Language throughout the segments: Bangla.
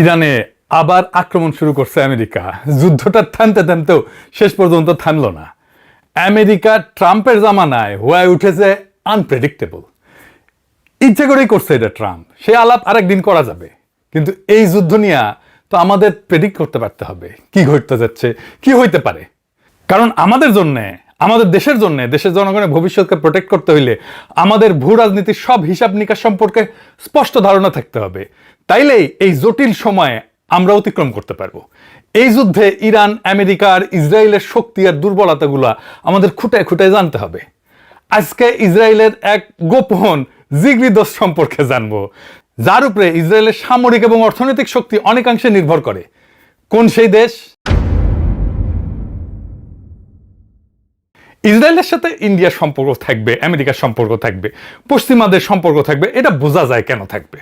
ইরানে আবার আক্রমণ শুরু করছে আমেরিকা। যুদ্ধটা থামতে থামতেও শেষ পর্যন্ত থামলো না। আমেরিকা ট্রাম্পের জামানায় হয়ে উঠেছে আনপ্রেডিক্টেবল। ইচ্ছে করেই করছে এটা ট্রাম্প। সে আলাপ আরেকদিন করা যাবে, কিন্তু এই যুদ্ধ নিয়ে তো আমাদের প্রেডিক্ট করতে পারতে হবে কি ঘটতে যাচ্ছে, কি হইতে পারে। কারণ আমাদের জন্য, আমাদের দেশের জন্য, দেশের জনগণের ভবিষ্যৎকে প্রোটেক্ট করতে হইলে আমাদের ভূ রাজনীতির সব হিসাব নিকাশ সম্পর্কে স্পষ্ট ধারণা থাকতে হবে। তাইলেই এই জটিল সময়ে আমরা অতিক্রম করতে পারবো। এই যুদ্ধে ইরান, আমেরিকা আর ইসরায়েলের শক্তি আর দুর্বলতাগুলো আমাদের খুঁটায় খুঁটায় জানতে হবে। আজকে ইসরায়েলের এক গোপন জিগরি দোষ সম্পর্কে জানবো, যার উপরে ইসরায়েলের সামরিক এবং অর্থনৈতিক শক্তি অনেকাংশে নির্ভর করে। কোন সেই দেশ? ইসরায়েলের সাথে ইন্ডিয়ার সম্পর্ক থাকবে, আমেরিকার সম্পর্ক থাকবে, পশ্চিমাদের সম্পর্ক থাকবে, এটা বোঝা যায় কেন থাকবে,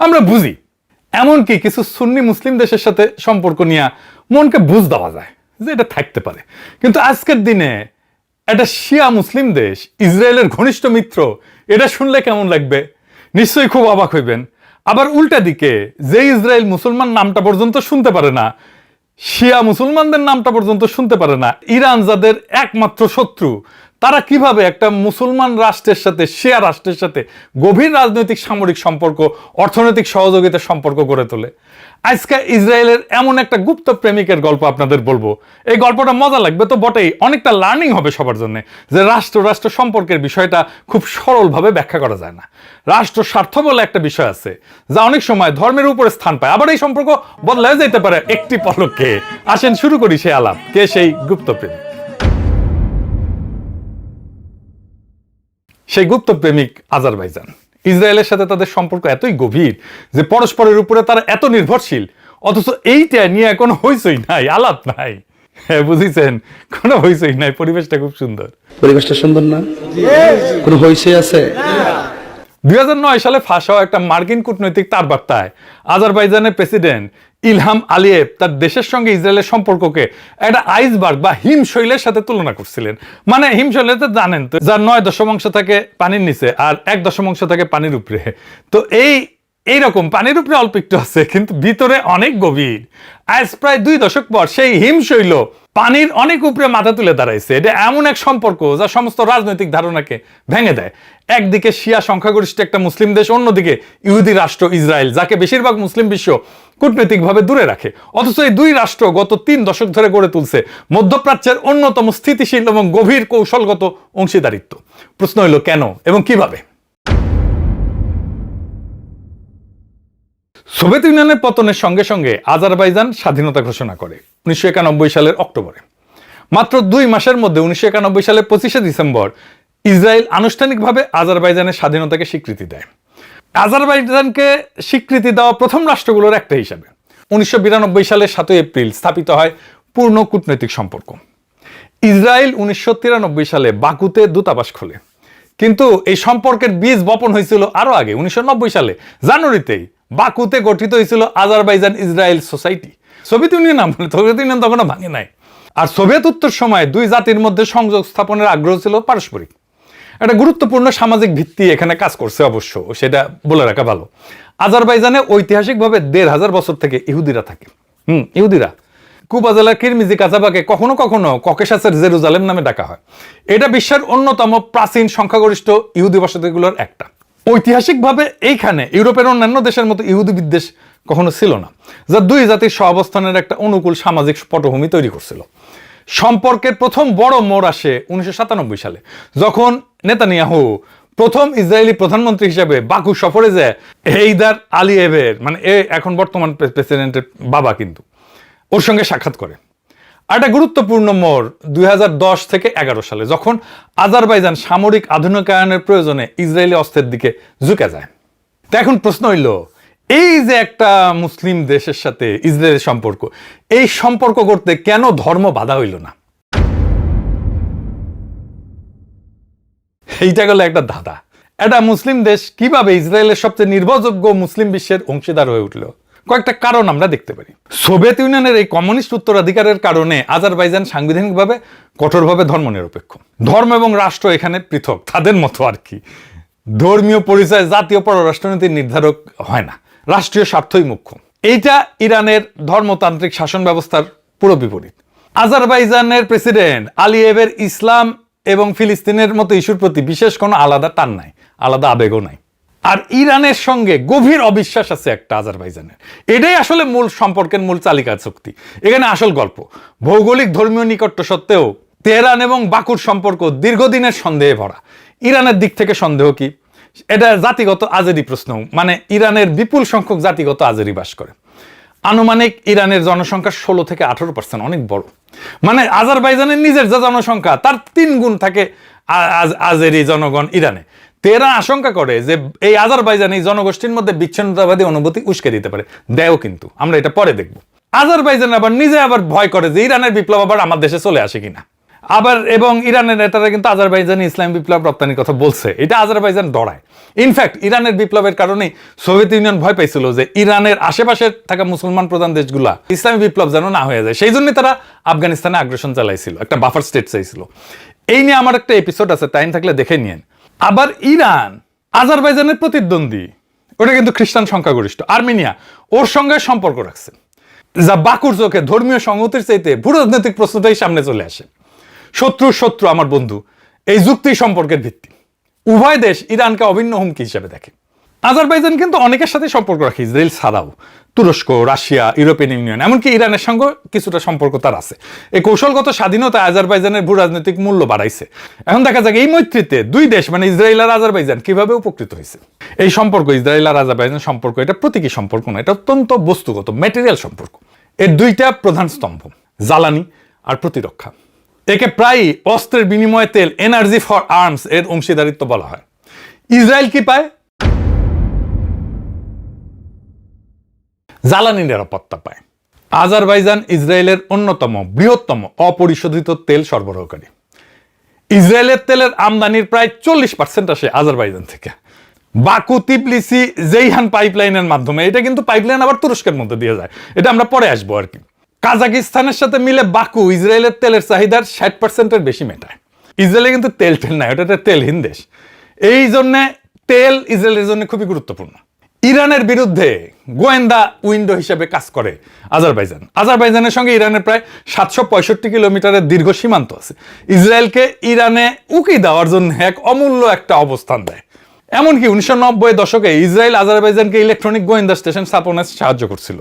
আমরা বুঝি। এমনকি কিছু সুন্নি মুসলিম দেশের সাথে সম্পর্ক নিয়ে মনকে বুঝ দেওয়া যায় যে এটা থাকতে পারে। কিন্তু আজকের দিনে একটা শিয়া মুসলিম দেশ ইসরায়েলের ঘনিষ্ঠ মিত্র, এটা শুনলে কেমন লাগবে? নিশ্চয়ই খুব অবাক হইবেন। আবার উল্টা দিকে যে ইসরায়েল মুসলমান নামটা পর্যন্ত শুনতে পারে না, শিয়া মুসলমানদের নামটা পর্যন্ত শুনতে পারে না, ইরান যাদের একমাত্র শত্রু, তারা কিভাবে একটা মুসলমান রাষ্ট্রের সাথে, শিয়া রাষ্ট্রের সাথে গভীর রাজনৈতিক সামরিক সম্পর্ক, অর্থনৈতিক সহযোগিতার সম্পর্ক গড়ে তোলে। আজকে ইসরায়েলের এমন একটা গুপ্ত প্রেমিকের গল্প আপনাদের বলবো। এই গল্পটা মজা লাগবে তো বটেই, অনেকটা লার্নিং হবে সবার জন্য, যে রাষ্ট্র রাষ্ট্র সম্পর্কের বিষয়টা খুব সরলভাবে ব্যাখ্যা করা যায় না। রাষ্ট্র স্বার্থ বলে একটা বিষয় আছে, যা অনেক সময় ধর্মের উপরে স্থান পায়, আবার এই সম্পর্ক বদলায় যেতে পারে একটি পলকে। আসেন শুরু করি সেই আলাপ। কে সেই গুপ্ত প্রেমিক? সেই গুপ্ত প্রেমিক আজারবাইজান। ইসরায়েলের সাথে তাদের সম্পর্ক এতই গভীর যে পরস্পরের উপরে তারা এত নির্ভরশীল, অথচ এইটা নিয়ে কোনো হইচই নাই, আলাপ নাই। হ্যাঁ, বুঝেছেন, কোনো হইচই নাই। পরিবেশটা খুব সুন্দর। পরিবেশটা সুন্দর না? কোনো হইচই আছে? 2009 সালে ফাঁস হওয়া একটা মার্কিন কূটনৈতিক তারবার্তায় আজারবাইজানের প্রেসিডেন্ট ইলহাম আলিয়েভ তার দেশের সঙ্গে ইসরায়েলের সম্পর্ককে একটা আইসবার্গ বা হিমশৈলের সাথে তুলনা করছিলেন। মানে হিমশৈলে তো জানেন তো, যার 9 দশমাংশ থাকে পানির নিচে আর 1 দশমাংশ থাকে পানির উপরে। তো এইরকম পানির উপরে অল্প একটু আছে, কিন্তু ভিতরে অনেক গভীর। আজ প্রায় 2 দশক পর সেই হিমশৈল পানির অনেক উপরে মাথা তুলে দাঁড়াইছে। এটা এমন এক সম্পর্ক যা সমস্ত রাজনৈতিক ধারণাকে ভেঙে দেয়। একদিকে শিয়া সংখ্যাগরিষ্ঠ একটা মুসলিম দেশ, অন্যদিকে ইহুদি রাষ্ট্র ইসরায়েল, যাকে বেশিরভাগ মুসলিম বিশ্ব কূটনৈতিকভাবে দূরে রাখে। অথচ এই দুই রাষ্ট্র গত 3 দশক ধরে গড়ে তুলছে মধ্যপ্রাচ্যের অন্যতম স্থিতিশীল এবং গভীর কৌশলগত অংশীদারিত্ব। প্রশ্ন হলো কেন এবং কিভাবে? সোভিয়েত ইউনিয়নের পতনের সঙ্গে সঙ্গে আজারবাইজান স্বাধীনতা ঘোষণা করে 1991 সালের অক্টোবরে। মাত্র 2 মাসের মধ্যে 1991 সালের 25শে ডিসেম্বর ইসরায়েল আনুষ্ঠানিকভাবে আজারবাইজানের স্বাধীনতাকে স্বীকৃতি দেয়। আজারবাইজানকে স্বীকৃতি দেওয়া প্রথম রাষ্ট্রগুলোর একটা হিসাবে 1992 সালের 7 এপ্রিল স্থাপিত হয় পূর্ণ কূটনৈতিক সম্পর্ক। ইসরায়েল 1993 সালে বাকুতে দূতাবাস খোলে, কিন্তু এই সম্পর্কের বীজ বপন হয়েছিল আরো আগে। 1990 সালে জানুয়ারিতেই বাকুতে গঠিত হয়েছিল Azerbaijan Israel society. Soviet union আমলে, সোভিয়েত ইউনিয়ন তখনও ভাঙে নাই। আর সোভিয়েত উত্তর সময়ে দুই জাতির মধ্যে সংযোগ স্থাপনের আগ্রহ ছিল পারস্পরিক। একটা গুরুত্বপূর্ণ সামাজিক ভিত্তি এখানে কাজ করছে, অবশ্য সেটা বলে রাখা ভালো। আজারবাইজানে ঐতিহাসিকভাবে 1500 বছর থেকে ইহুদিরা থাকে। ইহুদিরা কুবা জেলার কিরমিজি কাজাবাকে কখনো কখনো ককেশাসের জেরুজালেম নামে ডাকা হয়। এটা বিশ্বের অন্যতম প্রাচীন সংখ্যাগরিষ্ঠ ইহুদি বসতিগুলোর একটা। ঐতিহাসিকভাবে এইখানে ইউরোপের অন্যান্য দেশের মতো ইহুদি বিদ্বেষ কখনো ছিল না, যা দুই জাতির সহাবস্থানের একটা অনুকূল সামাজিক পটভূমি তৈরি করছিল। সম্পর্কের প্রথম বড় মোড় আসে 1997 সালে, যখন নেতানিয়াহু প্রথম ইসরায়েলি প্রধানমন্ত্রী হিসেবে বাকু সফরে যায় হেইদার আলিয়েভের, মানে এখন বর্তমান প্রেসিডেন্টের বাবা, কিন্তু ওর সঙ্গে সাক্ষাৎ করে। আর একটা গুরুত্বপূর্ণ মোড় 2010 থেকে 11 সালে, যখন আজারবাইজান সামরিক আধুনিকায়নের প্রয়োজনে ইসরায়েলি অস্ত্রের দিকে ঝুঁকে যায়। তো এখন প্রশ্ন হইল, এই যে একটা মুসলিম দেশের সাথে ইসরায়েলের সম্পর্ক, এই সম্পর্ক করতে কেন ধর্ম বাধা হইল না? এইটা গেল একটা ধাঁধা। একটা মুসলিম দেশ কিভাবে ইসরায়েলের সবচেয়ে নির্ভরযোগ্য মুসলিম বিশ্বের অংশীদার হয়ে উঠল? কয়েকটা কারণ আমরা দেখতে পারি। সোভিয়েত ইউনিয়নের এই কমিউনিস্ট উত্তরাধিকারের কারণে আজারবাইজান সাংবিধানিকভাবে কঠোরভাবে ধর্মনিরপেক্ষ। ধর্ম এবং রাষ্ট্র এখানে পৃথক, তাদের মতো আর কি। ধর্মীয় পরিচয় জাতীয় পররাষ্ট্রনীতির নির্ধারক হয় না, রাষ্ট্রীয় স্বার্থই মুখ্য। এইটা ইরানের ধর্মতান্ত্রিক শাসন ব্যবস্থার পুরো বিপরীত। আজারবাইজানের প্রেসিডেন্ট আলিয়েভের ইসলাম এবং ফিলিস্তিনের মতো ইস্যুর প্রতি বিশেষ কোনো আলাদা টান নাই, আলাদা আবেগও নাই। আর ইরানের সঙ্গে গভীর অবিশ্বাস আছে একটা আজারবাইজানের। এটাই আসলে মূল সম্পর্কের মূল চালিকা শক্তি। এখানে আসল গল্প, ভৌগোলিক ধর্মীয় নিকট্য সত্ত্বেও তেহরান এবং বাকুর সম্পর্ক দীর্ঘদিনের সন্দেহে ভরা। ইরানের দিক থেকে সন্দেহ কি? এটা জাতিগত আজেরি প্রশ্ন। মানে ইরানের বিপুল সংখ্যক জাতিগত আজেরি বাস করে। আনুমানিক ইরানের জনসংখ্যা 16 থেকে 18%, অনেক বড়। মানে আজারবাইজানের নিজের যে জনসংখ্যা তার 3 গুণ থাকে আজেরি জনগণ ইরানে। তেহরান আশঙ্কা করে যে এই আজারবাইজান এই জনগোষ্ঠীর মধ্যে বিচ্ছিন্নতাবাদী অনুভূতি উস্কে দিতে পারে। দেও কিন্তু, আমরা এটা পরে দেখব। আজারবাইজান আবার নিজে ভয় করে যে ইরানের বিপ্লব আবার আমার দেশে চলে আসে কিনা। আবার এবং ইরানের নেতারা কিন্তু আজারবাইজানি ইসলাম বিপ্লব রপ্তানির কথা বলছে। এটা আজারবাইজান ডরায়। ইনফ্যাক্ট ইরানের বিপ্লবের কারণেই সোভিয়েত ইউনিয়ন ভয় পাইছিল যে ইরানের আশেপাশে থাকা মুসলমান প্রধান দেশগুলা ইসলামী বিপ্লব যেন না হয়ে যায়। সেই জন্যই তারা আফগানিস্তানে আগ্রাসন চালাইছিল, একটা বাফার স্টেট চাইছিল। এই নিয়ে আমার একটা এপিসোড আছে, টাইম থাকলে দেখে নিয়েন। আবার ইরান আজারবাইজানের প্রতিদ্বন্দ্বী, ওটা কিন্তু খ্রিস্টান সংখ্যাগরিষ্ঠ আর্মেনিয়া, ওর সঙ্গে সম্পর্ক রাখছে, যা বাকুর চোখে ধর্মীয় সংহতির চাইতে ভূরাজনৈতিক প্রশ্নটাই সামনে চলে আসে। শত্রুর শত্রু আমার বন্ধু, এই যুক্তি সম্পর্কের ভিত্তি। উভয় দেশ ইরানকে অভিন্ন হুমকি হিসেবে দেখে। আজারবাইজান কিন্তু অনেকের সাথে সম্পর্ক রাখে, ইসরায়েল ছাড়াও তুরস্ক, রাশিয়া, ইউরোপিয়ান ইউনিয়ন, এমনকি ইরানের সঙ্গে কিছুটা সম্পর্ক তার আছে। এই কৌশলগত স্বাধীনতা আজারবাইজানের ভূ রাজনৈতিক মূল্য বাড়াইছে। এখন দেখা যাক এই মৈত্রীতে দুই দেশ মানে ইসরায়েল আর আজারবাইজান কিভাবে উপকৃত হয়েছে। এই সম্পর্ক, ইসরায়েল আর আজারবাইজান সম্পর্ক, এটা প্রতীকী সম্পর্ক না, এটা অত্যন্ত বস্তুগত ম্যাটেরিয়াল সম্পর্ক। এর দুইটা প্রধান স্তম্ভ, জ্বালানি আর প্রতিরক্ষা। একে প্রায় অস্ত্রের বিনিময়ে তেল, এনার্জি ফর আর্মস এর অংশীদারিত্ব বলা হয়। ইসরায়েল কি পায়? জ্বালানি নিরাপত্তা পায়। আজারবাইজান ইসরায়েলের অন্যতম বৃহত্তম অপরিশোধিত তেল সরবরাহকারী। ইসরায়েলের তেলের আমদানির প্রায় 40% আসে আজারবাইজান থেকে। বাকু তিবলিসি জেইহান পাইপলাইনের মাধ্যমে। এটা কিন্তু পাইপলাইন আবার তুরস্কের মধ্যে দিয়ে যায়, এটা আমরা পরে আসবো আর কি। কাজাকিস্তানের সাথে মিলে বাকু ইসরায়েলের তেলের চাহিদার 60%-এর বেশি মেটায়। ইসরায়েলে কিন্তু তেল নাই, ওটা তেলহীন দেশ। এই জন্যে তেল ইসরায়েলের জন্য খুবই গুরুত্বপূর্ণ। ইরানের বিরুদ্ধে গোয়েন্দা উইন্ডো হিসেবে কাজ করে আজারবাইজান। আজারবাইজানের সঙ্গে ইরানের প্রায় 765 কিলোমিটারের দীর্ঘ সীমান্ত আছে। ইসরায়েলকে ইরানে উকি দেওয়ার জন্য এক অমূল্য একটা অবস্থান দেয়। এমনকি 1990 দশকে ইসরায়েল আজারবাইজানকে ইলেকট্রনিক গোয়েন্দা স্টেশন স্থাপনে সাহায্য করছিল।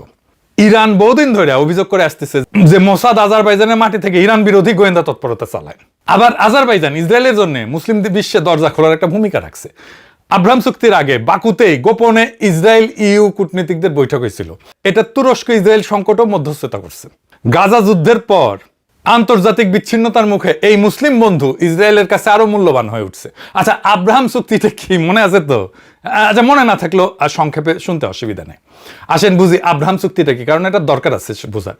ইরান বহুদিন ধরে অভিযোগ করে আসতেছে যে মোসাদ আজারবাইজানের মাটি থেকে ইরান বিরোধী গোয়েন্দা তৎপরতা চালায়। আবার আজারবাইজান ইসরায়েলের জন্য মুসলিম বিশ্বে দরজা খোলার একটা ভূমিকা রাখছে। আব্রাহাম চুক্তির আগে বাকুতেই গোপনে ইসরায়েল ইউ কূটনীতিকদের বৈঠক হয়েছিল। এটা তুরস্ক ইসরায়েল সংকটও মধ্যস্থতা করছে। গাজা যুদ্ধের পর আন্তর্জাতিক বিচ্ছিন্নতার মুখে এই মুসলিম বন্ধু ইসরায়েলের কাছে আরো মূল্যবান হয়ে উঠছে। আচ্ছা, আব্রাহাম চুক্তিটা কি মনে আছে তো? আচ্ছা, মনে না থাকলেও সংক্ষেপে শুনতে অসুবিধা নেই। আসেন বুঝি আব্রাহাম চুক্তিটা কি, কারণ এটা দরকার আছে বোঝার।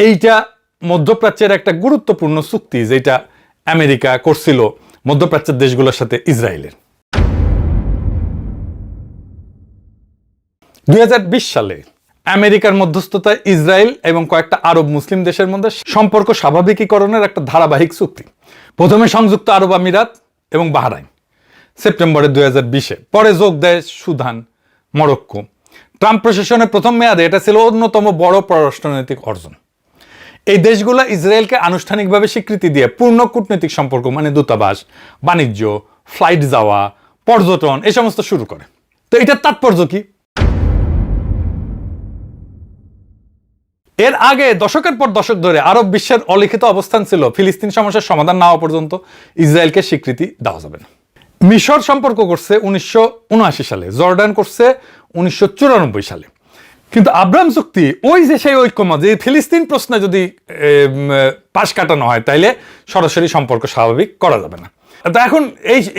এইটা মধ্যপ্রাচ্যের একটা গুরুত্বপূর্ণ চুক্তি যেটা আমেরিকা করছিল মধ্যপ্রাচ্যের দেশগুলোর সাথে ইসরায়েলের। 2020 সালে আমেরিকার মধ্যস্থতায় ইসরায়েল এবং কয়েকটা আরব মুসলিম দেশের মধ্যে সম্পর্ক স্বাভাবিকীকরণের একটা ধারাবাহিক চুক্তি। প্রথমে সংযুক্ত আরব আমিরাত এবং বাহরাইন সেপ্টেম্বরে 2020-এ, পরে যোগ দেয় সুদান, মরক্কো। ট্রাম্প প্রশাসনের প্রথম মেয়াদে এটা ছিল অন্যতম বড় পররাষ্ট্রনৈতিক অর্জন। এই দেশগুলো ইসরায়েলকে আনুষ্ঠানিকভাবে স্বীকৃতি দিয়ে পূর্ণ কূটনৈতিক সম্পর্ক মানে দূতাবাস, বাণিজ্য, ফ্লাইট যাওয়া, পর্যটন এই সমস্ত শুরু করে। তো এটার তাৎপর্য কি? এর আগে দশকের পর দশক ধরে আরব বিশ্বের অলিখিত অবস্থান ছিল ফিলিস্তিন সমস্যার সমাধান না হওয়া পর্যন্ত ইসরায়েলকে স্বীকৃতি দেওয়া যাবে না। মিশর সম্পর্ক করছে 1979 সালে, জর্ডান করছে 1994 সালে। কিন্তু আব্রাহাম চুক্তি ওই যে সেই ঐক্যমত যে ফিলিস্তিন প্রশ্নে যদি পাশ কাটানো হয় তাইলে সরাসরি সম্পর্ক স্বাভাবিক করা যাবে না। তো এখন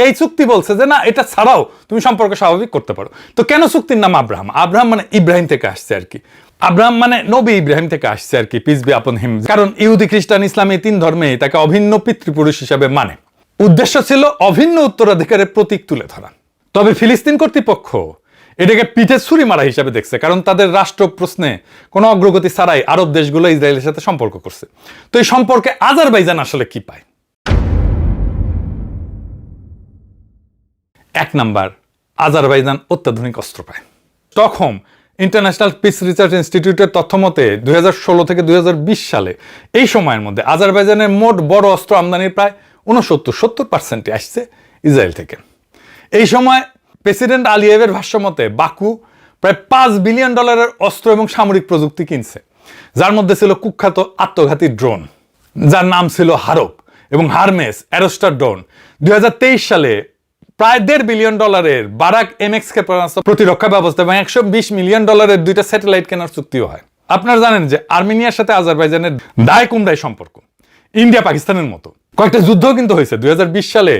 এই চুক্তি বলছে যে না, এটা ছাড়াও তুমি সম্পর্ক স্বাভাবিক করতে পারো। তো কেন চুক্তির নাম আব্রাহাম? আব্রাহাম মানে ইব্রাহিম থেকে আসছে আর কি। আব্রাহাম মানে নবী ইব্রাহিম থেকে আসছে আর কি, পিস বি আপন হিম। কারণ ইহুদি, খ্রিস্টান, ইসলাম এই 3 ধর্মে তাকে অভিন্ন পিতৃপুরুষ হিসাবে মানে। উদ্দেশ্য ছিল অভিন্ন উত্তরাধিকারের প্রতীক তুলে ধরা। তবে ফিলিস্তিন কর্তৃপক্ষ এটাকে পিঠে ছুরি মারা হিসাবে দেখছে, কারণ তাদের রাষ্ট্র প্রশ্নে কোনো অগ্রগতি ছাড়াই আরব দেশগুলো ইসরায়েলের সাথে সম্পর্ক করছে। তো এই সম্পর্কে আজারবাইজান আসলে কি পায়? 1 নাম্বার, আজারবাইজান অত্যাধুনিক অস্ত্র পায়। স্টকহোম ইন্টারন্যাশনাল পিস রিসার্চ ইনস্টিটিউটের তথ্য মতে 2016 থেকে 2020 সালে এই সময়ের মধ্যে আজারবাইজানের মোট বড় অস্ত্র আমদানির প্রায় 69-70% আসছে ইসরায়েল থেকে। এই সময় প্রেসিডেন্ট আলিয়েভের ভাষ্যমতে বাকু প্রায় $5 বিলিয়ন অস্ত্র এবং সামরিক প্রযুক্তি কিনছে, যার মধ্যে ছিল কুখ্যাত আত্মঘাতী ড্রোন যার নাম ছিল হারপ এবং হারমেস অ্যারোস্টার ড্রোন। 2023 সালে প্রায় $1.5 বিলিয়ন বারাক MX ক্ষেপণাস্ত্র প্রতিরক্ষা ব্যবস্থা এবং $120 মিলিয়ন দুইটা স্যাটেলাইট কেনার চুক্তিও হয়। আপনারা জানেন যে আর্মেনিয়ার সাথে আজারবাইজানের দায় কুমড়ায় সম্পর্ক, ইন্ডিয়া পাকিস্তানের মতো। কয়েকটা যুদ্ধও কিন্তু হয়েছে। 2020 সালে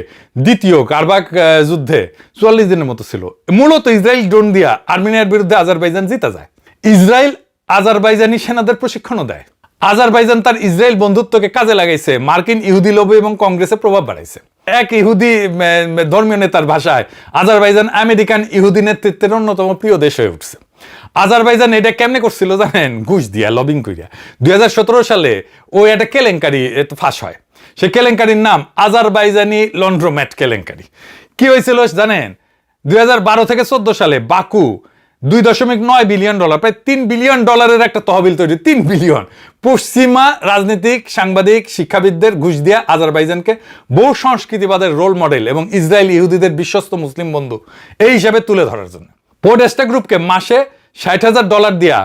দ্বিতীয় কারবাক যুদ্ধে 44 দিনের মতো ছিল। মূলত ইসরায়েল ড্রোন দিয়া আর্মেনিয়ার বিরুদ্ধে আজারবাইজান জিতা যায়। ইসরায়েল আজারবাইজানি সেনাদের প্রশিক্ষণও দেয়। আজারবাইজান তার ইসরায়েল বন্ধুত্বকে কাজে লাগাইছে, মার্কিন ইহুদি লবি এবং কংগ্রেসে প্রভাব বাড়াইছে। এক ইহুদি ধর্মীয় নেতার ভাষায় আজারবাইজান আমেরিকান ইহুদি নেতৃত্বের অন্যতম প্রিয় দেশ হয়ে উঠছে। আজারবাইজান এটা কেমনে করছিল জানেন? ঘুষ দিয়া, লবিং করিয়া। 2017 সালে ওই একটা কেলেঙ্কারি ফাঁস হয়। সে কেলেঙ্কারির নাম আজারবাইজানি লন্ড্রোম্যাট কেলেঙ্কারি। কি হয়েছিল জানেন? 2012 থেকে 14 সালে বাকু $2.9 বিলিয়ন, প্রায় $3 বিলিয়ন একটা তহবিল তৈরি। 3 বিলিয়ন পশ্চিমা রাজনীতিক, সাংবাদিক, শিক্ষাবিদদের ঘুষ দিয়া আজারবাইজানকে বহু সংস্কৃতিবাদের রোল মডেল এবং ইসরায়েল ইহুদিদের বিশ্বস্ত মুসলিম বন্ধু এই হিসাবে তুলে ধরার জন্য। পোডেস্টা গ্রুপকে মাসে $60,000 দিয়া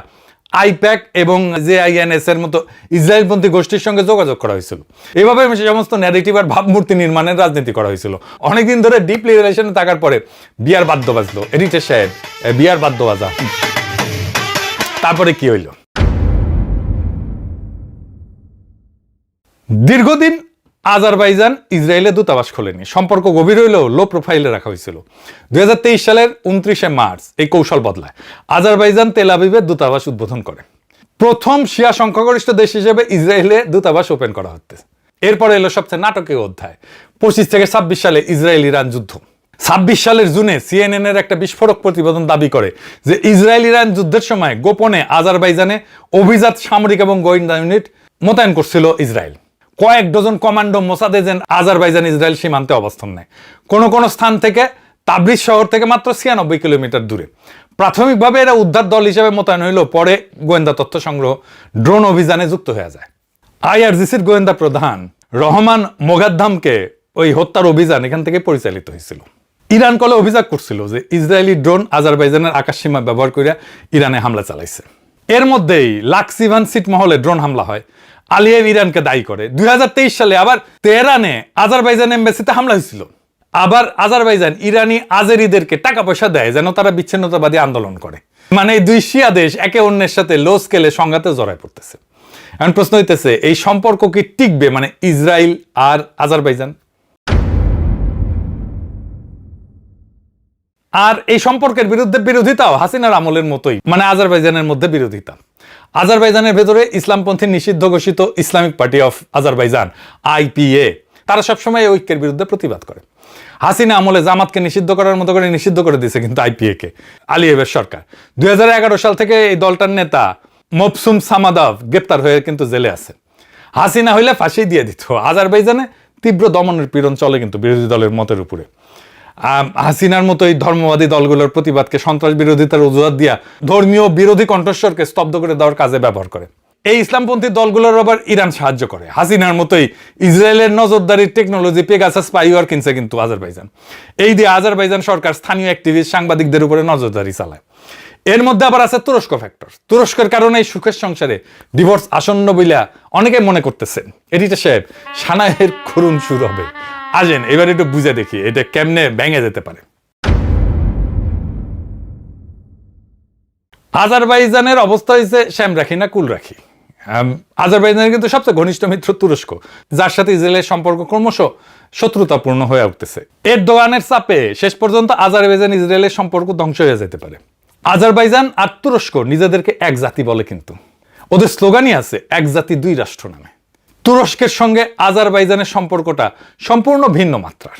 আইপ্যাক এবং JINS এর মতো ইসরায়েলপন্থী গোষ্ঠীর সঙ্গে যোগাযোগ করা হয়েছিল। এভাবে সমস্ত ন্যারেটিভ আর ভাবমূর্তি নির্মাণের রাজনীতি করা হয়েছিল। অনেকদিন ধরে ডিপলি রিলেশনে থাকার পরে বিয়ার বাদ্য বাজলো, এডিটর সাহেব বিয়ার বাদ্য বাজা। তারপরে কি হইল? দীর্ঘদিন আজারবাইজান ইসরায়েলের দূতাবাস খোলেনি। সম্পর্ক গভীর হইলেও লো প্রোফাইলে রাখা হয়েছিল। 2023 সালের 29 মার্চ এই কৌশল বদলায়। আজারবাইজান তেল আবিবের দূতাবাস উদ্বোধন করে। প্রথম শিয়া সংখ্যাগরিষ্ঠ দেশ হিসেবে ইসরায়েলে দূতাবাস ওপেন করা হচ্ছে। এরপরে এলো সবচেয়ে নাটকীয় অধ্যায়, 25 থেকে 26 সালে ইসরায়েল ইরান যুদ্ধ। 26 সালের জুনে CNN এর একটা বিস্ফোরক প্রতিবেদন দাবি করে যে ইসরায়েল ইরান যুদ্ধের সময় গোপনে আজারবাইজানে অভিজাত সামরিক এবং গোয়েন্দা ইউনিট মোতায়েন করছিল ইসরায়েল। কয়েক dozen commando Mossad agent Azerbaijan Israel সীমান্তে অবস্থান নেয়, কোন স্থান থেকে তাবরিজ শহর থেকে মাত্র 96 কিলোমিটার দূরে। প্রাথমিকভাবে এরা উদ্ধার দল হিসেবে মোতায়েন হইলেও পরে গোয়েন্দা তথ্য সংগ্রহ, ড্রোন অভিযানে যুক্ত হয়ে যায়। IRGCর গোয়েন্দা প্রধান রহমান মোগাদ্দামকে ওই হত্যার অভিযান এখান থেকে পরিচালিত হয়েছিল। ইরান কলে অভিযোগ করছিল যে ইসরায়েলি ড্রোন আজারবাইজানের আকাশসীমা ব্যবহার করে ইরানে হামলা চালাইছে। এর মধ্যেই লাক্সিভান ছিটমহলে ড্রোন হামলা হয়। আলিয়েভ ইরানকে দায়ী করে। 2023 সালে আবার তেহরানে আজারবাইজান এমবাসিতে হামলা হয়েছিল। আবার আজারবাইজান ইরানি আজেরিদেরকে টাকা পয়সা দেয় যেন তারা বিচ্ছিন্নতাবাদী আন্দোলন করে। মানে এই দুই শিয়া দেশ একে অন্যের সাথে লো স্কেলে সংঘাতে জড়ায় পড়তেছে। এখন প্রশ্ন হইতেছে, এই সম্পর্ক কি টিকবে? মানে ইসরায়েল আর আজারবাইজান। আর এই সম্পর্কের বিরুদ্ধে বিরোধিতাও হাসিনার আমলের মতোই, মানে আজারবাইজানের মধ্যে বিরোধিতা। আজারবাইজানের ভেতরে ইসলামপন্থী নিষিদ্ধ ঘোষিত Islamic party of Azerbaijan IPA, তারা সবসময় এই ঐক্যের বিরুদ্ধে প্রতিবাদ করে। হাসিনা আমলে জামাতকে নিষিদ্ধ করার মতো করে নিষিদ্ধ করে দিয়েছে কিন্তু IPA-কে আলিয়েভের সরকার। 2011 সাল থেকে এই দলটার নেতা মবসুম সামাদাভ গ্রেপ্তার হয়ে কিন্তু জেলে আছে। হাসিনা হইলে ফাঁসি দিয়ে দিত। আজারবাইজানে তীব্র দমনের পীড়ন চলে কিন্তু বিরোধী দলের মতের উপরে। হাসিনার মতো এই ধর্মবাদী দলগুলোর প্রতিবাদকে সন্ত্রাস বিরোধিতার অজুহাত দিয়া ধর্মীয় বিরোধী কণ্ঠস্বরকে স্তব্ধ করে দেওয়ার কাজে ব্যবহার করে। এই ইসলামপন্থী দলগুলোর আবার ইরান সাহায্য করে। হাসিনার মতোই ইসরায়েলের নজরদারির টেকনোলজি পেগাসাস স্পাইওয়ার কিনছে কিন্তু আজারবাইজান। এই দিয়ে আজারবাইজান সরকার স্থানীয় অ্যাক্টিভিস্ট সাংবাদিকদের উপরে নজরদারি চালায়। এর মধ্যে আবার আছে তুরস্ক ফ্যাক্টর। তুরস্কের কারণে এই সুখের সংসারে ডিভোর্স আসন্ন বইলা অনেকে মনে করতেছেন। এডিটর সাহেব, সানাইয়ের করুণ শুরু হবে। আসেন এবার একটু বুঝে দেখি এটা কেমনে ভেঙে যেতে পারে। আজারবাইজানের অবস্থা হয়েছে শ্যাম রাখি না কুল রাখি। আজারবাইজানের কিন্তু সবচেয়ে ঘনিষ্ঠ মিত্র তুরস্ক, যার সাথে ইসরায়েলের সম্পর্ক ক্রমশ শত্রুতাপূর্ণ হয়ে উঠতেছে। এরদোয়ানের চাপে শেষ পর্যন্ত আজারবাইজান ইসরায়েলের সম্পর্ক ধ্বংস হয়ে যেতে পারে। আজারবাইজান আর তুরস্ক নিজেদেরকে এক জাতি বলে, কিন্তু ওদের স্লোগানই আছে এক জাতি দুই রাষ্ট্র নামে। তুরস্কের সঙ্গে আজারবাইজানের সম্পর্কটা সম্পূর্ণ ভিন্ন মাত্রার।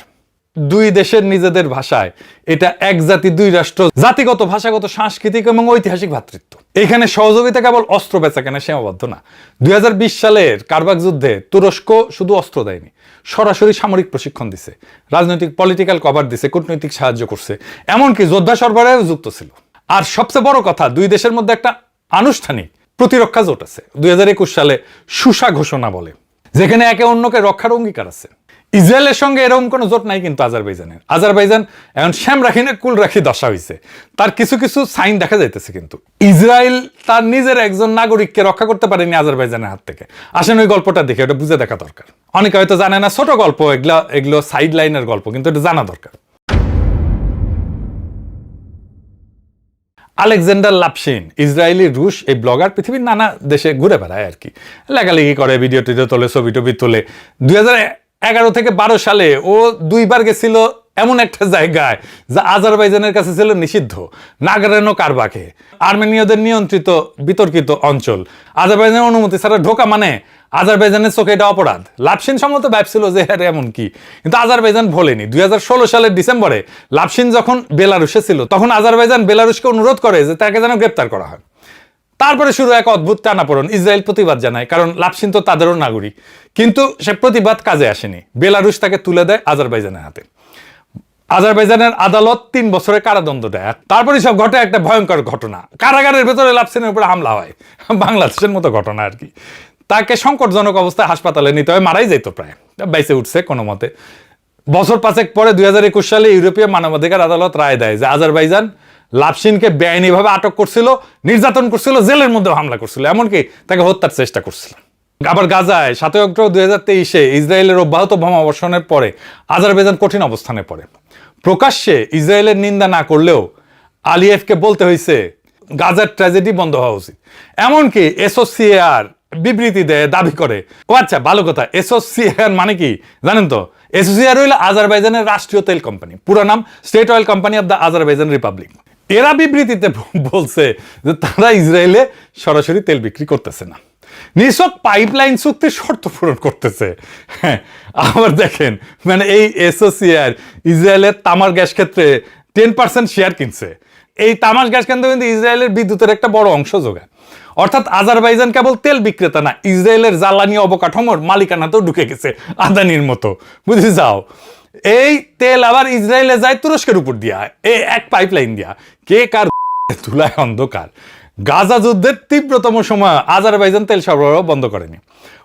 দুই দেশের নিজেদের ভাষায় এটা এক জাতি দুই রাষ্ট্র, জাতিগত, ভাষাগত, সাংস্কৃতিক এবং ঐতিহাসিক ভ্রাতৃত্ব। এখানে সহযোগিতা কেবল অস্ত্র বেচাকেনা সীমাবদ্ধ না। 2020 সালের কারবাক যুদ্ধে তুরস্ক শুধু অস্ত্র দেয়নি, সরাসরি সামরিক প্রশিক্ষণ দিছে, রাজনৈতিক পলিটিক্যাল কভার দিছে, কূটনৈতিক সাহায্য করছে, এমনকি যোদ্ধা সরবরাহেও যুক্ত ছিল। আর সবচেয়ে বড় কথা, দুই দেশের মধ্যে একটা আনুষ্ঠানিক প্রতিরক্ষা জোট আছে 2021 সালে সুসা ঘোষণা বলে, যেখানে একে অন্যকে রক্ষার অঙ্গীকার আছে। ইসরায়েলের সঙ্গে এরকম কোনো জোট নাই কিন্তু আজারবাইজান এখন শ্যাম রাখি না কুল রাখি দশা হয়েছে। তার কিছু কিছু সাইন দেখা যাইতেছে, কিন্তু ইসরায়েল তার নিজের একজন নাগরিককে রক্ষা করতে পারেনি আজারবাইজানের হাত থেকে। আসেন ওই গল্পটা দেখে, ওটা বুঝে দেখা দরকার। অনেকে হয়তো জানে না, ছোট গল্প, এগুলো সাইড লাইনের গল্প, কিন্তু এটা জানা দরকার। আলেকজান্ডার লাপশিন, ইসরায়েলি রুশ এই ব্লগার, পৃথিবীর নানা দেশে ঘুরে বেড়ায় আর কি, লেখালেখি করে, ভিডিও টিডিও তোলে, ছবি টবি তোলে। 2011 থেকে 12 সালে ও 2 বার গেছিল এমন একটা জায়গায় যা আজারবাইজানের কাছে ছিল নিষিদ্ধ, নাগরেনো কারবাখে, আর্মেনীয়দের নিয়ন্ত্রিত বিতর্কিত অঞ্চল। আজারবাইজানের অনুমতি ছাড়া ঢোকা মানে আজারবাইজানের চোখে এটা অপরাধ। লাপশিন সম্মত ভাবছিল যে হ্যাঁ এমন কি, কিন্তু আজারবাইজান ভোলেনি। 2016 সালের ডিসেম্বরে লাপশিন যখন বেলারুশে ছিল, তখন আজারবাইজান বেলারুশকে অনুরোধ করে যে তাকে যেন গ্রেপ্তার করা হয়। তারপরে শুরু এক অদ্ভুত টানাপোড়েন। ইসরায়েল প্রতিবাদ জানায়, কারণ লাপশিন তো তাদেরও নাগরিক, কিন্তু সে প্রতিবাদ কাজে আসেনি। বেলারুশ তাকে তুলে দেয় আজারবাইজানের হাতে। আজারবাইজানের আদালত 3 বছরের কারাদণ্ড দেয়। তারপরে সব ঘটে একটা ভয়ঙ্কর ঘটনা, কারাগারের ভেতরে লাপশিনের উপরে হামলা হয়, বাংলাদেশের মতো ঘটনা আর কি। তাকে সংকটজনক অবস্থায় হাসপাতালে নিতে হয়, মারাই যেত প্রায়, বাইসে উঠছে কোনো মতে। বছর 5 পরে 2021 সালে ইউরোপীয় মানবাধিকার আদালত রায় দেয় যে আজারবাইজান লাপশিনকে বেআইনিভাবে আটক করছিল, নির্যাতন করছিল, জেলের মধ্যে হামলা করছিল, এমনকি তাকে হত্যার চেষ্টা করছিল। আবার গাজায় 7 অক্টোবর 2023 ইসরায়েলের অব্যাহত বোমাবর্ষণের পরে আজারবাইজান কঠিন অবস্থানে পড়ে। প্রকাশ্যে ইসরায়েলের নিন্দা না করলেও আলিয়েভকে বলতে হয়েছে গাজার ট্র্যাজেডি বন্ধ হওয়া উচিত। এমনকি এসোসিয়েআর বিবৃতি দেয়, দাবি করে। ও আচ্ছা, ভালো কথা, এসোসিয়েআর মানে কি জানেন তো? এসোসিয়েআর হইল আজারবাইজানের রাষ্ট্রীয় তেল কোম্পানি, পুরো নাম state oil company of the Azerbaijan Republic. এরা বিবৃতিতে বলছে যে তারা ইসরায়েলে সরাসরি তেল বিক্রি করতেছে না, নিছক পাইপলাইন চুক্তির শর্ত পূরণ করতেছে। হ্যাঁ, আবার দেখেন, মানে এই এসোসিয়েআর ইসরায়েলের তামার গ্যাস ক্ষেত্রে 10% শেয়ার কিনছে। এই তামার গ্যাস কেন্দ্র কিন্তু ইসরায়েলের বিদ্যুতের একটা বড় অংশ যোগায়। অর্থাৎ আজারবাইজান কেবল তেল বিক্রেতা না, ইসরায়েলের জ্বালানি অবকাঠামোর মালিকানাতেও ঢুকে গেছে আদানির মতো, বুঝে যাও। এই তেল আবার ইসরায়েলে যায় তুরস্কের উপর দিয়া, এই এক পাইপলাইন দিয়া। কে কার ধুলায় অন্ধকার। গাজা যুদ্ধের তীব্রতম সময় আজারবাইজান তেল সরবরাহ বন্ধ করেনি,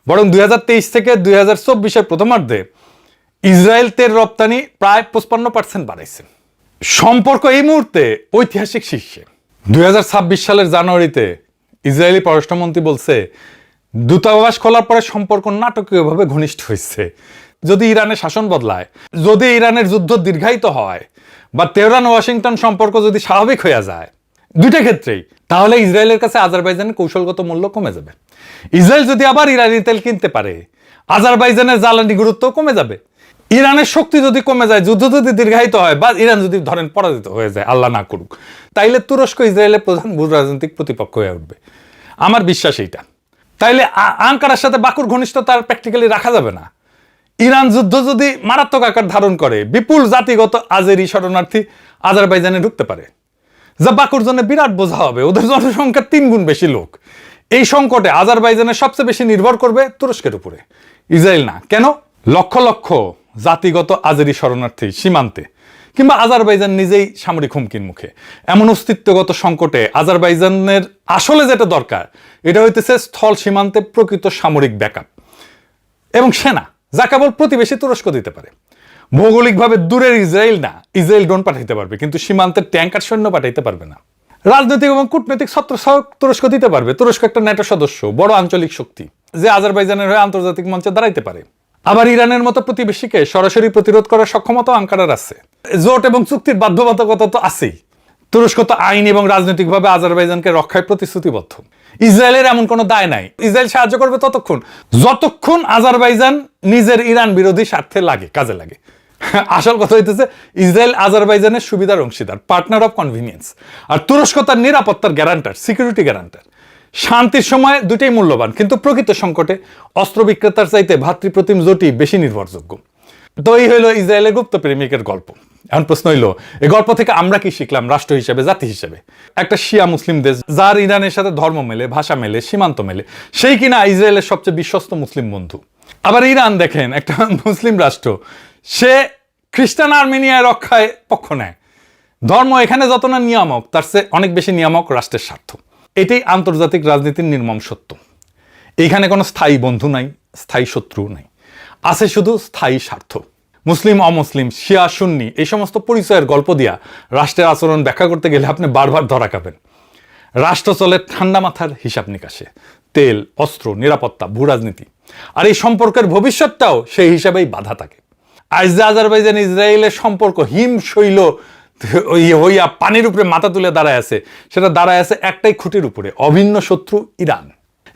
বরং 2023 থেকে 2024 প্রথমার্ধে ইসরায়েল তেল রপ্তানি প্রায় 55% বাড়াইছে। সম্পর্ক এই মুহূর্তে ঐতিহাসিক শীর্ষে। 2026 সালের জানুয়ারিতে ইসরায়েলি পররাষ্ট্রমন্ত্রী বলছে দূতাবাস খোলার পরে সম্পর্ক নাটকীয়ভাবে ঘনিষ্ঠ হয়েছে। যদি ইরানের শাসন বদলায়, যদি ইরানের যুদ্ধ দীর্ঘায়িত হয়, বা তেহরান ওয়াশিংটন সম্পর্ক যদি স্বাভাবিক হয়ে যায়, দুইটা ক্ষেত্রেই, তাহলে ইসরায়েলের কাছে আজারবাইজানের কৌশলগত মূল্য কমে যাবে। ইসরায়েল যদি আবার ইরানি তেল কিনতে পারে, আজারবাইজানের জ্বালানি গুরুত্ব কমে যাবে। ইরানের শক্তি যদি কমে যায়, যুদ্ধ যদি দীর্ঘায়িত হয়, বা ইরান যদি ধরেন পরাজিত হয়ে যায়, আল্লাহ না করুক, তাইলে তুরস্ক ইসরায়েলের প্রধান ভূ রাজনৈতিক প্রতিপক্ষ হয়ে উঠবে। আমার বিশ্বাস এইটা। তাইলে আঙ্কারার সাথে বাকুর ঘনিষ্ঠতা প্র্যাকটিক্যালি রাখা যাবে না। ইরান যুদ্ধ যদি মারাত্মক আকার ধারণ করে, বিপুল জাতিগত আজেরি শরণার্থী আজারবাইজানে ঢুকতে পারে, যা বাকুর জন্য বিরাট বোঝা হবে। ওদের জনসংখ্যা 3 গুণ বেশি লোক। এই সংকটে আজারবাইজানের সবচেয়ে বেশি নির্ভর করবে তুরস্কের উপরে, ইসরায়েল না। কেন? লক্ষ লক্ষ জাতিগত আজেরি শরণার্থী সীমান্তে, কিংবা আজারবাইজান নিজেই সামরিক হুমকির মুখে। এমন অস্তিত্বগত সংকটে আজারবাইজানের আসলে যেটা দরকার, এটা হইতেছে স্থল সীমান্তে প্রকৃত সামরিক ব্যাকআপ এবং সেনা, যা কেবল প্রতিবেশী তুরস্ক দিতে পারে। ভৌগোলিকভাবে দূরের ইসরায়েল না, ইসরায়েল ড্রোন পাঠাইতে পারবে, কিন্তু সীমান্তের ট্যাঙ্কার সৈন্য পাঠাইতে পারবে না। রাজনৈতিক এবং কূটনৈতিক ছত্রছায়াও তুরস্ক দিতে পারবে। তুরস্ক একটা ন্যাটো সদস্য, বড় আঞ্চলিক শক্তি, যে আজারবাইজানের হয়ে আন্তর্জাতিক মঞ্চে দাঁড়াইতে পারে। আবার ইরানের মতো প্রতিবেশীকে সরাসরি প্রতিরোধ করার সক্ষমতা আঙ্কারার আছে। জোট এবং চুক্তির বাধ্যবাধকতা তো আছেই। তুরস্ক তো আইন এবং রাজনৈতিকভাবে আজারবাইজানকে রক্ষায় প্রতিশ্রুতিবদ্ধ। ইসরায়েলের এমন কোনো দায় নাই। ইসরায়েল সাহায্য করবে যতক্ষণ আজারবাইজান নিজের ইরান বিরোধী স্বার্থে কাজে লাগে। আসল কথা হইতেছে ইসরায়েল আজারবাইজানের সুবিধার অংশীদার, পার্টনার অফ কনভিনিয়েন্স। আর তুরস্ক তার নিরাপত্তার গ্যারান্টার, সিকিউরিটি গ্যারান্টার। শান্তির সময় দুটোই মূল্যবান, কিন্তু প্রকৃত সংকটে অস্ত্র বিক্রেতার চাইতে ভাতৃপ্রতিম জোটই বেশি নির্ভরযোগ্য। তো এই হইল ইসরায়েলের গুপ্ত প্রেমিকের গল্প। এখন প্রশ্ন হইল, এই গল্প থেকে আমরা কি শিখলাম রাষ্ট্র হিসেবে, জাতি হিসেবে? একটা শিয়া মুসলিম দেশ, যার ইরানের সাথে ধর্ম মেলে, ভাষা মেলে, সীমান্ত মেলে, সেই কিনা ইসরায়েলের সবচেয়ে বিশ্বস্ত মুসলিম বন্ধু। আবার ইরান দেখেন, একটা মুসলিম রাষ্ট্র, সে খ্রিস্টান আর্মেনিয়া রক্ষায় পক্ষ নেয়, ধর্ম এখানে যত না নিয়ামক, তার চেয়ে অনেক বেশি নিয়ামক রাষ্ট্রের স্বার্থ। এটাই আন্তর্জাতিক রাজনীতির নির্মম সত্য। এখানে কোনো স্থায়ী বন্ধু নাই, স্থায়ী শত্রু নাই, আছে শুধু স্থায়ী স্বার্থ। মুসলিম অমুসলিম, শিয়া সুন্নি, এই সমস্ত পরিচয়ের গল্প দিয়া রাষ্ট্রের আচরণ ব্যাখ্যা করতে গেলে আপনি বারবার ধরা খাবেন। রাষ্ট্র চলে ঠান্ডা মাথার হিসাব নিকাশে, তেল, অস্ত্র, নিরাপত্তা, ভূ রাজনীতি, আর এই সম্পর্কের ভবিষ্যৎটাও সেই হিসাবেই বাধা থাকে। আজ যে আজারবাইজান ইসরায়েলের সম্পর্ক হিমশৈল হইয়া পানির উপরে মাথা তুলে দাঁড়ায় আছে, সেটা দাঁড়ায় আছে একটাই খুঁটির উপরে, অভিন্ন শত্রু ইরান।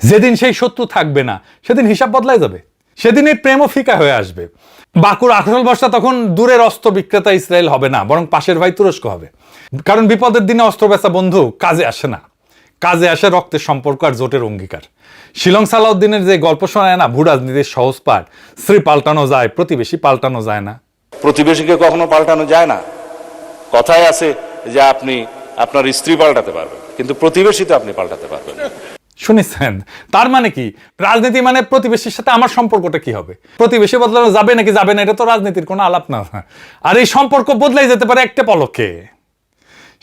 যেদিন সেই শত্রু থাকবে না, সেদিন হিসাব বদলাই যাবে, সেদিন এই প্রেমও ফিকা হয়ে আসবে। বাকুর আসল বর্ষা তখন দূরের অস্ত্র বিক্রেতা ইসরায়েল হবে না, বরং পাশের ভাই তুরস্ক হবে। কারণ বিপদের দিনে অস্ত্র বেচা বন্ধু কাজে আসে না, কাজে আসে রক্তের সম্পর্ক আর জোটের অঙ্গীকার। শিলং সালাউদ্দিনের যে গল্প শোনায় না, ভূ রাজনীতির সহজ পাঠ, স্ত্রী পাল্টানো যায়, প্রতিবেশী পাল্টানো যায় না। প্রতিবেশীকে কখনো পাল্টানো যায় না। কথায় আছে যে আপনি আপনার স্ত্রী পাল্টাতে পারবেন, কিন্তু প্রতিবেশী তো আপনি পাল্টাতে পারবেন না। শুনেছেন? তার মানে কি? রাজনীতি মানে প্রতিবেশীর সাথে আমার সম্পর্কটা কি হবে? প্রতিবেশী বদলানো যাবে নাকি যাবে না, এটা তো রাজনীতির কোনো আলাপ না। আর এই সম্পর্ক বদলাই যেতে পারে একটা পলকে।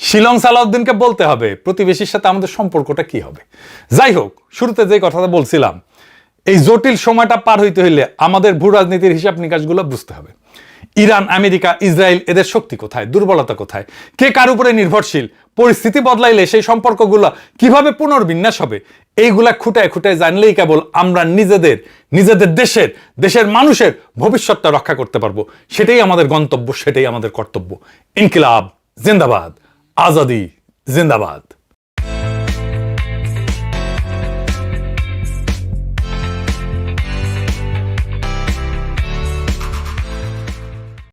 শিলং সালাউদ্দিনকে বলতে হবে প্রতিবেশীর সাথে আমাদের সম্পর্কটা কি হবে। যাই হোক, শুরুতে যে কথাটা বলছিলাম, এই জটিল সময়টা পার হইতে হইলে আমাদের ভূ রাজনীতির হিসাব নিকাশগুলো বুঝতে হবে। ইরান, আমেরিকা, ইসরায়েল, এদের শক্তি কোথায়, দুর্বলতা কোথায়, কে কার উপরে নির্ভরশীল, পরিস্থিতি বদলাইলে সেই সম্পর্কগুলো কিভাবে পুনর্বিন্যাস হবে, এইগুলা খুঁটায় খুঁটায় জানলেই কেবল আমরা নিজেদের দেশের মানুষের ভবিষ্যৎটা রক্ষা করতে পারবো। সেটাই আমাদের গন্তব্য, সেটাই আমাদের কর্তব্য। ইনকিলাব জিন্দাবাদ, আজাদি জিন্দাবাদ।